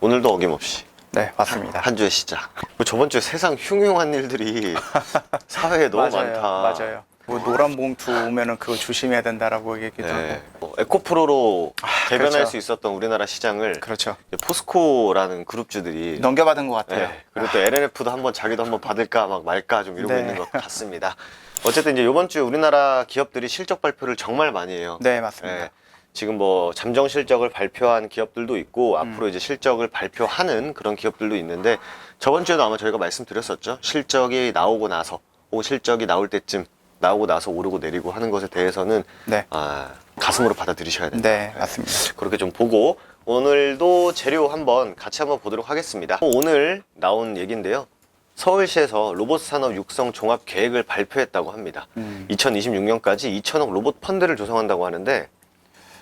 오늘도 어김없이 네, 맞습니다. 한 주의 시작. 뭐 저번 주에 세상 흉흉한 일들이 사회에 너무 맞아요, 많다. 맞아요. 뭐 노란 봉투 오면은 그거 조심해야 된다라고 얘기도 하고. 네. 에코프로로 개변할 그렇죠. 수 있었던 우리나라 시장을 그렇죠. 이제 포스코라는 그룹주들이 넘겨받은 것 같아요. 네. 그리고 또 LNF도 한번 자기도 한번 받을까 막 말까 좀 이러고 네. 있는 것 같습니다. 어쨌든 이제 이번 주에 우리나라 기업들이 실적 발표를 정말 많이 해요. 네, 맞습니다. 네. 지금 뭐 잠정 실적을 발표한 기업들도 있고 앞으로 이제 실적을 발표하는 그런 기업들도 있는데 저번 주에도 아마 저희가 말씀드렸었죠. 실적이 나오고 나서 혹은 실적이 나올 때쯤 나오고 나서 오르고 내리고 하는 것에 대해서는 네. 가슴으로 받아들이셔야 된다. 네, 맞습니다. 그렇게 좀 보고 오늘도 재료 한번 같이 한번 보도록 하겠습니다. 오늘 나온 얘기인데요. 서울시에서 로봇 산업 육성 종합 계획을 발표했다고 합니다. 2026년까지 2천억 로봇 펀드를 조성한다고 하는데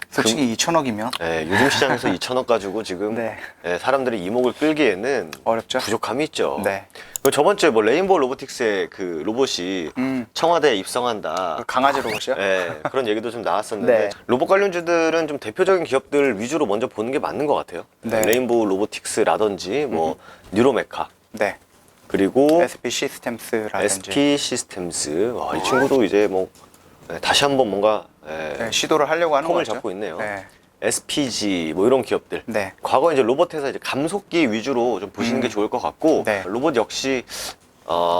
솔직히 2천억이면 요즘 시장에서 2천억 가지고 지금 네. 사람들이 이목을 끌기에는 어렵죠. 부족함이 있죠. 네. 그리고 저번 주에 뭐 레인보우 로보틱스의 그 로봇이 청와대에 입성한다. 강아지 로봇이요? 그런 얘기도 좀 나왔었는데 네. 로봇 관련주들은 좀 대표적인 기업들 위주로 먼저 보는 게 맞는 것 같아요. 네. 레인보우 로보틱스라든지 뭐 뉴로메카 네. 그리고 SP 시스템스라든지 SP 시스템스. 이 친구도 이제 뭐 다시 한번 뭔가 네, 시도를 하려고 하는 폼을 거죠. 잡고 있네요. 네. SPG 뭐 이런 기업들. 네. 과거 이제 로봇에서 이제 감속기 위주로 좀 보시는 게 좋을 것 같고 네. 로봇 역시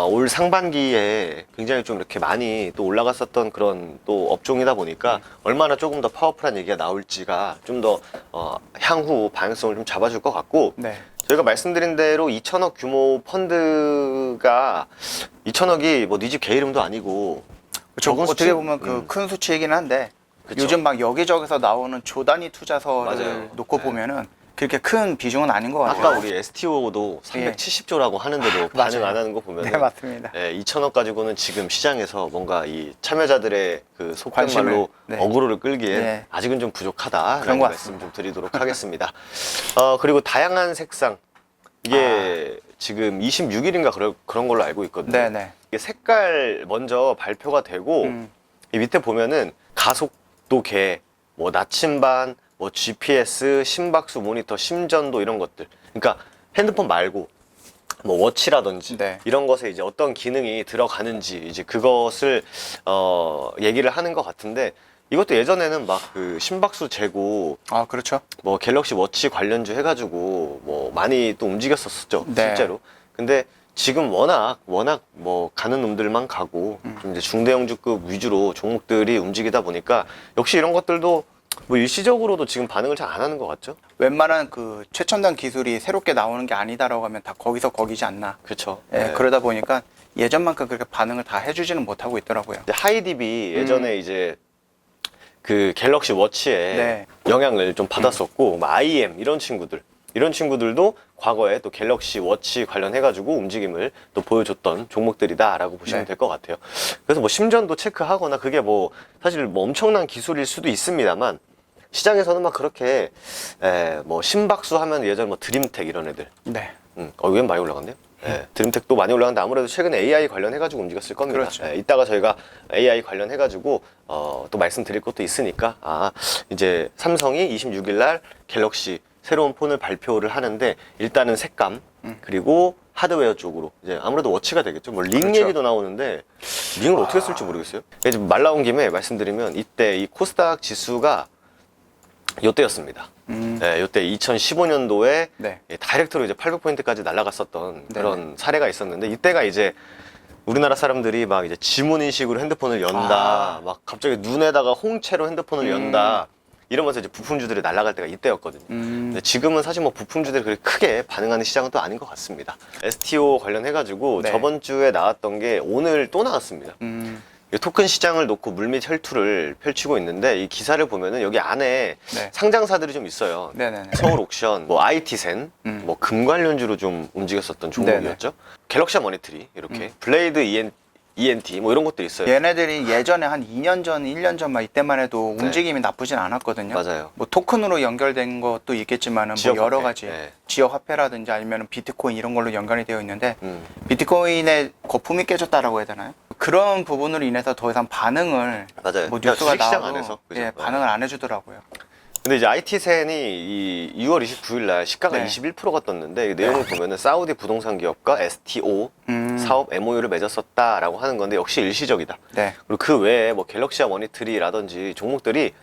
올 상반기에 굉장히 좀 이렇게 많이 또 올라갔었던 그런 또 업종이다 보니까 얼마나 조금 더 파워풀한 얘기가 나올지가 좀 더 향후 방향성을 좀 잡아줄 것 같고 네. 저희가 말씀드린 대로 2천억 규모 펀드가 2천억이 뭐 네 집 개 이름도 아니고 적은 어떻게 수치? 보면 그 큰 수치이긴 한데 그쵸. 요즘 막 여기저기서 나오는 조단위 투자서를 맞아요. 놓고 네. 보면은 그렇게 큰 비중은 아닌 것 같아요. 아까 우리 STO도 370조라고 하는데도 반응 안 하는 거 보면 네, 맞습니다. 2천억 가지고는 지금 시장에서 뭔가 이 참여자들의 그 속된 말로 네. 어그로를 끌기에 네. 아직은 좀 부족하다라는 그런 것 말씀 좀 드리도록 하겠습니다. 그리고 다양한 색상 이게 지금 26일인가 그런 걸로 알고 있거든요. 네네. 이게 색깔 먼저 발표가 되고 이 밑에 보면은 가속도 계, 뭐 나침반, 뭐 GPS, 심박수 모니터, 심전도 이런 것들. 그러니까 핸드폰 말고 뭐 워치라든지 네. 이런 것에 이제 어떤 기능이 들어가는지 이제 그것을 얘기를 하는 것 같은데 이것도 예전에는 막 그 심박수 재고 아, 그렇죠. 뭐 갤럭시 워치 관련주 해가지고 뭐 많이 또 움직였었죠. 네. 실제로. 근데 지금 워낙 뭐 가는 놈들만 가고 좀 이제 중대형주급 위주로 종목들이 움직이다 보니까 역시 이런 것들도 뭐 일시적으로도 지금 반응을 잘 안 하는 것 같죠? 웬만한 그 최첨단 기술이 새롭게 나오는 게 아니다라고 하면 다 거기서 거기지 않나. 그렇죠. 예, 그러다 보니까 예전만큼 그렇게 반응을 다 해주지는 못하고 있더라고요. 하이딥이 예전에 이제 그 갤럭시 워치에 네. 영향을 좀 받았었고 뭐 IM 이런 친구들도 과거에 또 갤럭시 워치 관련해가지고 움직임을 또 보여줬던 종목들이다라고 보시면 네. 될 것 같아요. 그래서 뭐 심전도 체크하거나 그게 뭐 사실 뭐 엄청난 기술일 수도 있습니다만 시장에서는 막 그렇게 뭐 심박수 하면 예전 뭐 드림텍 이런 애들 네. 이게 많이 올라갔네요. 드림텍도 많이 올라갔는데 아무래도 최근에 AI 관련해가지고 움직였을 겁니다. 그렇죠. 이따가 저희가 AI 관련해가지고 또 말씀드릴 것도 있으니까 이제 삼성이 26일 날 갤럭시 새로운 폰을 발표를 하는데 일단은 색감 그리고 하드웨어 쪽으로 이제 아무래도 워치가 되겠죠. 뭐 링 그렇죠. 얘기도 나오는데 링을 어떻게 쓸지 모르겠어요. 이제 말 나온 김에 말씀드리면 이때 이 코스닥 지수가 요때였습니다. 요때 2015년도에 네. 다이렉트로 이제 800포인트까지 날아갔었던 네네. 그런 사례가 있었는데 이때가 이제 우리나라 사람들이 막 이제 지문인식으로 핸드폰을 연다, 막 갑자기 눈에다가 홍채로 핸드폰을 연다 이러면서 이제 부품주들이 날아갈 때가 이때였거든요. 근데 지금은 사실 뭐 부품주들이 그렇게 크게 반응하는 시장은 또 아닌 것 같습니다. STO 관련해가지고 네. 저번 주에 나왔던 게 오늘 또 나왔습니다. 이 토큰 시장을 놓고 물밑 혈투를 펼치고 있는데 이 기사를 보면은 여기 안에 네. 상장사들이 좀 있어요. 네네네. 서울 옥션, 뭐 IT센, 뭐 금 관련주로 좀 움직였었던 종목이었죠. 갤럭시 머니트리 이렇게 블레이드 ENT 뭐 이런 것들이 있어요. 얘네들이 예전에 한 2년 전, 1년 전 막 이때만 해도 움직임이 나쁘진 않았거든요. 맞아요. 뭐 토큰으로 연결된 것도 있겠지만은 뭐 여러 지역화폐. 가지 네. 지역 화폐라든지 아니면 비트코인 이런 걸로 연관이 되어 있는데 비트코인의 거품이 깨졌다라고 해야 되나요? 그런 부분으로 인해서 더 이상 반응을 맞아요. 뭐 그냥 뉴스가 주식시장 나와도 안에서, 그죠? 예, 네. 반응을 안 해주더라고요. 근데 이제 IT센이 이 6월 29일 날 시가가 네. 21%가 떴는데 이 내용을 보면은 사우디 부동산 기업과 STO 사업 MOU를 맺었었다라고 하는 건데 역시 일시적이다. 네. 그리고 그 외에 뭐 갤럭시와 머니트리라든지 종목들이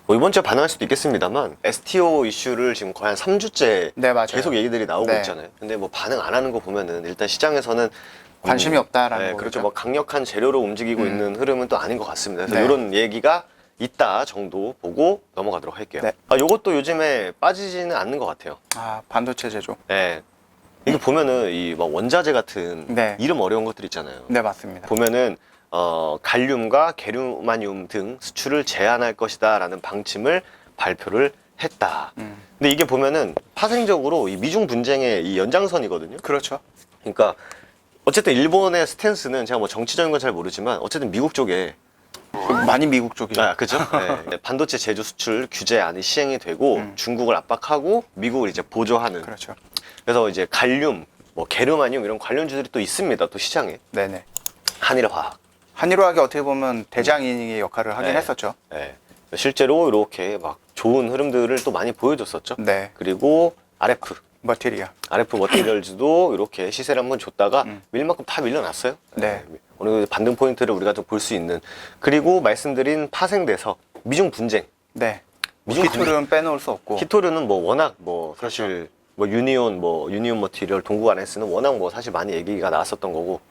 뭐 이번 주에 반응할 수도 있겠습니다만 STO 이슈를 지금 거의 한 3주째 네, 맞아요. 계속 얘기들이 나오고 네. 있잖아요. 근데 뭐 반응 안 하는 거 보면은 일단 시장에서는 관심이 없다라는 네, 거죠. 그렇죠. 뭐 강력한 재료로 움직이고 있는 흐름은 또 아닌 것 같습니다. 그래서 네. 이런 얘기가 있다 정도 보고 넘어가도록 할게요. 네. 요것도 요즘에 빠지지는 않는 것 같아요. 아, 반도체 제조. 네. 이게 보면은 이 막 원자재 같은 네. 이름 어려운 것들 있잖아요. 네, 맞습니다. 보면은 갈륨과 게르마늄 등 수출을 제한할 것이다라는 방침을 발표를 했다. 근데 이게 보면은 파생적으로 이 미중 분쟁의 이 연장선이거든요. 그렇죠. 그러니까 어쨌든 일본의 스탠스는 제가 뭐 정치적인 건 잘 모르지만 어쨌든 미국 쪽에 많이 미국 쪽이죠. 그죠? 네. 반도체 제조 수출 규제안이 시행이 되고 중국을 압박하고 미국을 이제 보조하는. 그렇죠. 그래서 이제 갈륨, 뭐 게르마늄 이런 관련주들이 또 있습니다. 또 시장에. 네네. 한일화학. 한일화학이 어떻게 보면 대장인의 역할을 하긴 네. 했었죠. 네. 실제로 이렇게 막 좋은 흐름들을 또 많이 보여줬었죠. 네. 그리고 RF. 머티리얼. RF 머티리얼즈도 이렇게 시세를 한번 줬다가 밀 만큼 다 밀려났어요. 네. 어느 정도 반등 포인트를 우리가 좀 볼 수 있는. 그리고 말씀드린 파생돼서 미중 분쟁. 네. 미중 히토류는 빼놓을 수 없고. 히토류는 뭐 워낙 뭐 사실 뭐 유니온 머티리얼 동구안에서는 워낙 뭐 사실 많이 얘기가 나왔었던 거고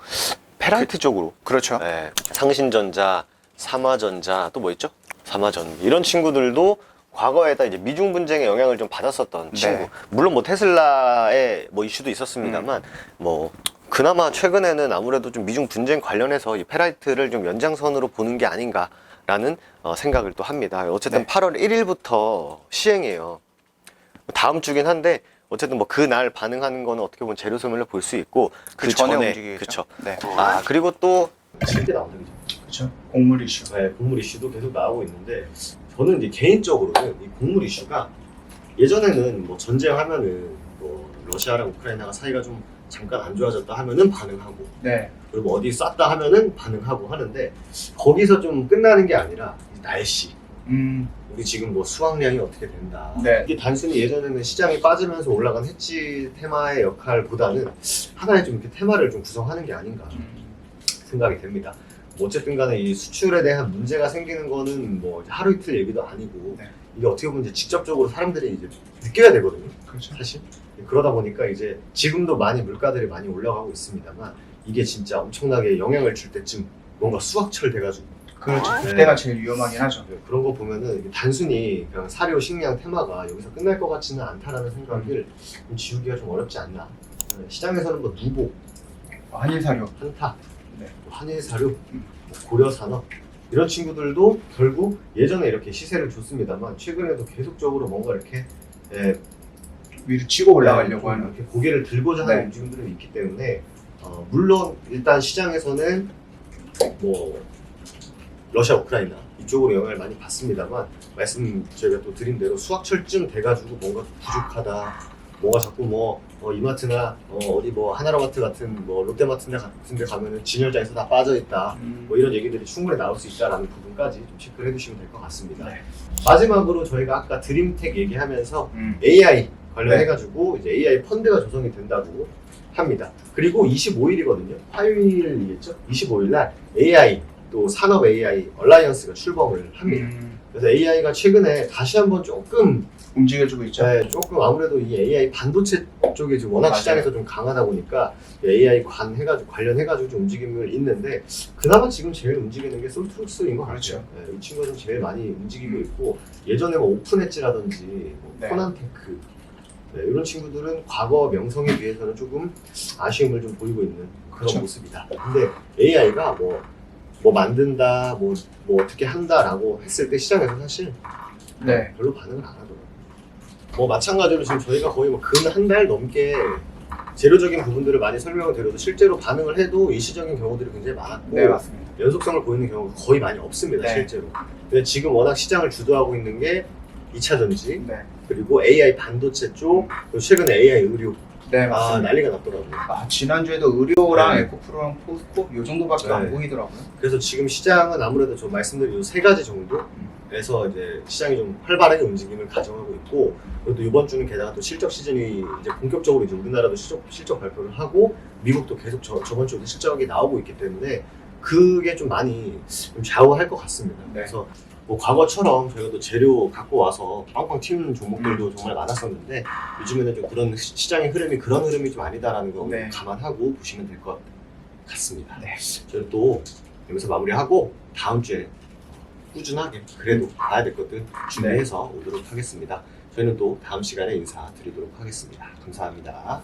페라이트 쪽으로 그렇죠. 네. 상신전자, 삼화전자 또 뭐 있죠? 삼화전 이런 친구들도 과거에다 이제 미중 분쟁의 영향을 좀 받았었던 친구. 물론 뭐 테슬라의 뭐 이슈도 있었습니다만 뭐 그나마 최근에는 아무래도 좀 미중 분쟁 관련해서 이 페라이트를 좀 연장선으로 보는 게 아닌가라는 생각을 또 합니다. 어쨌든 네. 8월 1일부터 시행이에요. 다음 주긴 한데 어쨌든 뭐 그날 반응하는 거는 어떻게 보면 재료 소멸로 볼 수 있고 그 전에 움직이겠죠. 그쵸. 네. 그리고 또 실제 나오는 거죠. 그렇죠. 곡물 이슈. 네, 곡물 이슈도 계속 나오고 있는데 저는 이제 개인적으로는 이 곡물 이슈가 예전에는 뭐 전쟁하면은 뭐 러시아랑 우크라이나가 사이가 좀 잠깐 안 좋아졌다 하면은 반응하고 네. 그리고 뭐 어디 쐈다 하면은 반응하고 하는데 거기서 좀 끝나는 게 아니라 이 날씨 우리 지금 뭐 수확량이 어떻게 된다. 네. 이게 단순히 예전에는 시장이 빠지면서 올라간 해지 테마의 역할보다는 하나의 좀 이렇게 테마를 좀 구성하는 게 아닌가 생각이 됩니다. 뭐 어쨌든 간에 이 수출에 대한 문제가 생기는 거는 뭐 이제 하루 이틀 얘기도 아니고 네. 이게 어떻게 보면 이제 직접적으로 사람들이 이제 느껴야 되거든요. 그렇죠. 사실. 그러다 보니까 이제 지금도 많이 물가들이 많이 올라가고 있습니다만 이게 진짜 엄청나게 영향을 줄 때쯤 뭔가 수확철 돼가지고 그렇죠. 네. 그때가 제일 위험하긴 하죠. 그런 거 보면은 이게 단순히 그냥 사료 식량 테마가 여기서 끝날 것 같지는 않다라는 생각을 좀 지우기가 좀 어렵지 않나. 시장에서는 뭐 누보, 한일사료. 한타, 네. 뭐 한일사료, 뭐 고려산업 이런 친구들도 결국 예전에 이렇게 시세를 줬습니다만 최근에도 계속적으로 뭔가 이렇게 위로 치고 올라가려고 하는. 이렇게 고개를 들고자 하는 네. 움직임들은 있기 때문에 물론 일단 시장에서는 뭐 러시아, 우크라이나 이쪽으로 영향을 많이 받습니다만 말씀 저희가 또 드린 대로 수확철쯤 돼가지고 뭔가 부족하다, 뭐가 자꾸 뭐 이마트나 어디 뭐 하나로마트 같은 뭐 롯데마트 같은 데 가면은 진열장에서 다 빠져 있다, 뭐 이런 얘기들이 충분히 나올 수 있다라는 부분까지 좀 체크를 해주시면 될 것 같습니다. 네. 마지막으로 저희가 아까 드림텍 얘기하면서 AI 관련해가지고 이제 AI 펀드가 조성이 된다고 합니다. 그리고 25일이거든요. 화요일이겠죠? 25일 날 AI 또 산업 AI 얼라이언스가 출범을 합니다. 그래서 AI가 최근에 다시 한번 조금 움직여주고 있죠. 네, 조금 아무래도 이 AI 반도체 쪽이 지금 워낙 맞아요. 시장에서 좀 강하다 보니까 AI 관련해가지고 좀 움직임을 있는데 그나마 지금 제일 움직이는 게 솔트룩스인 것 그렇죠. 같아요. 네, 이 친구가 좀 제일 많이 움직이고 있고 예전에 뭐 오픈엣지라든지 뭐 네. 코난테크 이런 친구들은 과거 명성에 비해서는 조금 아쉬움을 좀 보이고 있는 그런 그렇죠. 모습이다. 근데 AI가 뭐 만든다, 뭐 어떻게 한다라고 했을 때 시장에서 사실 네. 별로 반응을 안 하더라고요. 뭐 마찬가지로 지금 저희가 거의 뭐 근 한 달 넘게 재료적인 부분들을 많이 설명을 드려도 실제로 반응을 해도 일시적인 경우들이 굉장히 많았고 네, 맞습니다. 연속성을 보이는 경우가 거의 많이 없습니다. 네. 실제로. 근데 지금 워낙 시장을 주도하고 있는 게 2차전지 네. 그리고 AI 반도체 쪽 그리고 최근에 AI 의료 네, 맞습니다. 난리가 났더라고요. 지난주에도 의료랑 네. 에코프로랑 포스코 요 정도밖에 네. 안 보이더라고요. 그래서 지금 시장은 아무래도 저 말씀드린 이 세 가지 정도 시즌에서 이제 시장이 좀 활발하게 움직임을 가져가고 있고, 그리고 또 이번 주는 게다가 또 실적 시즌이 이제 본격적으로 이제 우리나라도 실적 발표를 하고, 미국도 계속 저번 주에도 실적이 나오고 있기 때문에 그게 좀 많이 좀 좌우할 것 같습니다. 네. 그래서 뭐 과거처럼 저희가 또 재료 갖고 와서 빵빵 튀는 종목들도 정말 많았었는데, 요즘에는 좀 그런 시장의 흐름이 그런 흐름이 좀 아니다라는 거 네. 감안하고 보시면 될 것 같습니다. 네. 저는 또 여기서 마무리하고 다음 주에 꾸준하게 그래도 봐야 될 것들 준비해서 오도록 하겠습니다. 저희는 또 다음 시간에 인사드리도록 하겠습니다. 감사합니다.